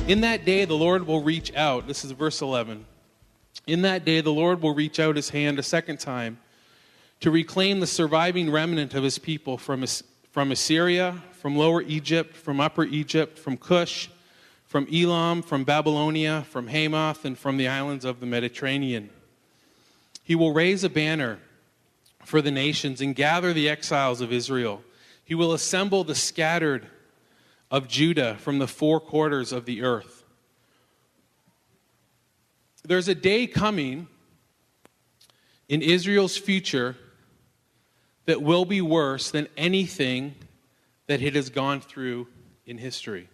In that day the Lord will reach out. This is verse 11. In that day the Lord will reach out his hand a second time to reclaim the surviving remnant of his people from Assyria, from Lower Egypt, from Upper Egypt, from Cush, from Elam, from Babylonia, from Hamath, and from the islands of the Mediterranean. He will raise a banner for the nations and gather the exiles of Israel. He will assemble the scattered of Judah from the four quarters of the earth. There's a day coming in Israel's future that will be worse than anything that it has gone through in history.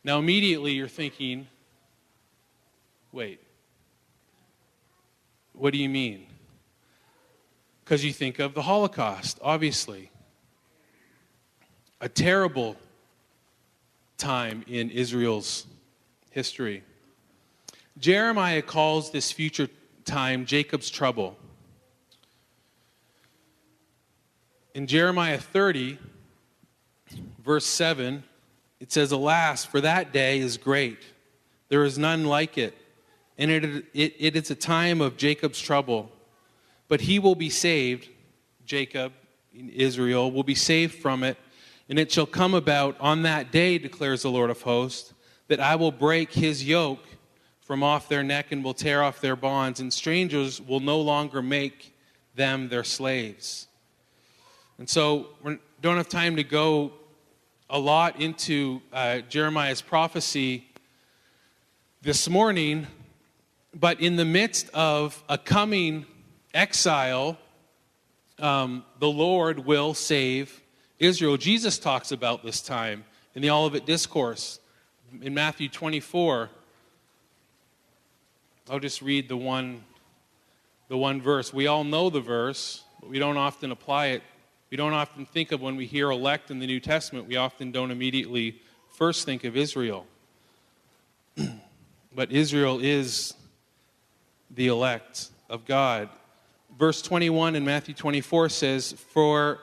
Now, immediately you're thinking, wait, what do you mean? Because you think of the Holocaust, obviously. A terrible time in Israel's history. Jeremiah calls this future time Jacob's trouble. In Jeremiah 30, verse 7, it says, "Alas, for that day is great. There is none like it. And it is a time of Jacob's trouble. But he will be saved," Jacob, in Israel, will be saved from it. "And it shall come about on that day, declares the Lord of hosts, that I will break his yoke from off their neck and will tear off their bonds, and strangers will no longer make them their slaves." And so we don't have time to go a lot into Jeremiah's prophecy this morning, but in the midst of a coming exile, the Lord will save Israel. Jesus talks about this time in the Olivet Discourse in Matthew 24. I'll just read the one verse. We all know the verse, but we don't often apply it. We don't often think of when we hear elect in the New Testament, we often don't immediately first think of Israel. But Israel is the elect of God. Verse 21 in Matthew 24 says, "For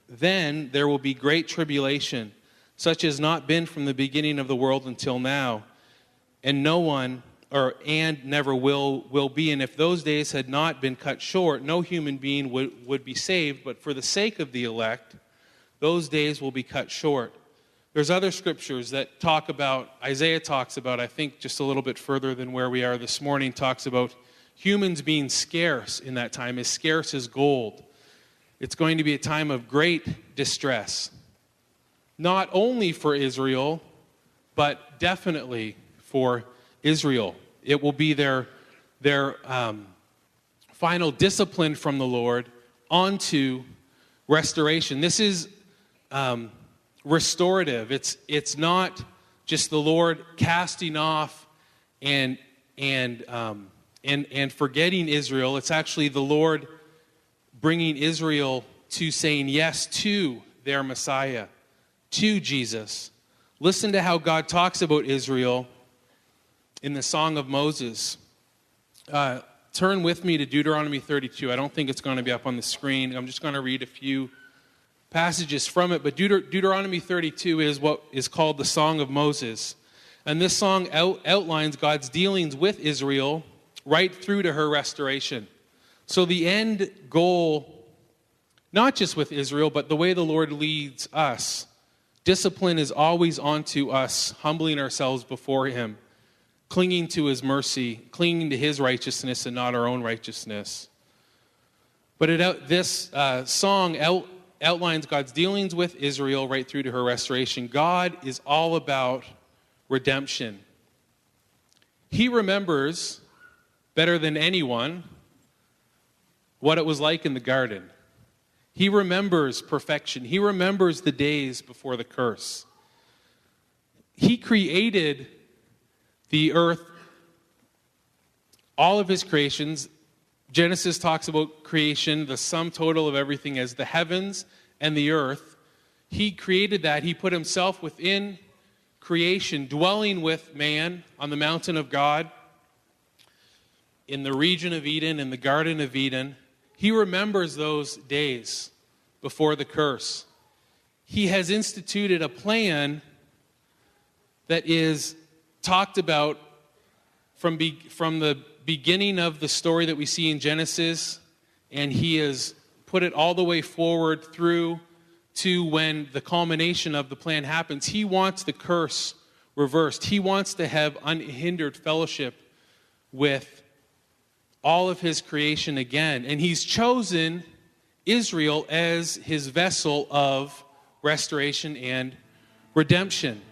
then there will be great tribulation, such as not been from the beginning of the world until now, and never will be. And if those days had not been cut short, no human being would be saved. But for the sake of the elect, those days will be cut short." There's other scriptures that talk about, Isaiah talks about, I think just a little bit further than where we are this morning, talks about humans being scarce in that time, as scarce as gold. It's going to be a time of great distress. Not only for Israel, but definitely for Israel. It will be their final discipline from the Lord onto restoration. This is restorative. It's not just the Lord casting off and forgetting Israel. It's actually the Lord bringing Israel to saying yes to their Messiah, to Jesus. Listen to how God talks about Israel in the Song of Moses. Turn with me to Deuteronomy 32. I don't think it's going to be up on the screen. I'm just going to read a few passages from it. But Deuteronomy 32 is what is called the Song of Moses. And this song outlines God's dealings with Israel right through to her restoration. So the end goal, not just with Israel, but the way the Lord leads us, discipline is always onto us, humbling ourselves before him, clinging to his mercy, clinging to his righteousness and not our own righteousness. But this song outlines God's dealings with Israel right through to her restoration. God is all about redemption. He remembers better than anyone what it was like in the garden. He remembers perfection. He remembers the days before the curse. He created the earth, all of his creations. Genesis talks about creation, the sum total of everything, as the heavens and the earth. He created that. He put himself within creation, dwelling with man on the mountain of God, in the region of Eden, in the Garden of Eden. He remembers those days before the curse. He has instituted a plan that is talked about from the beginning of the story that we see in Genesis, and he has put it all the way forward through to when the culmination of the plan happens. He wants the curse reversed. He wants to have unhindered fellowship with all of his creation again. And he's chosen Israel as his vessel of restoration and redemption.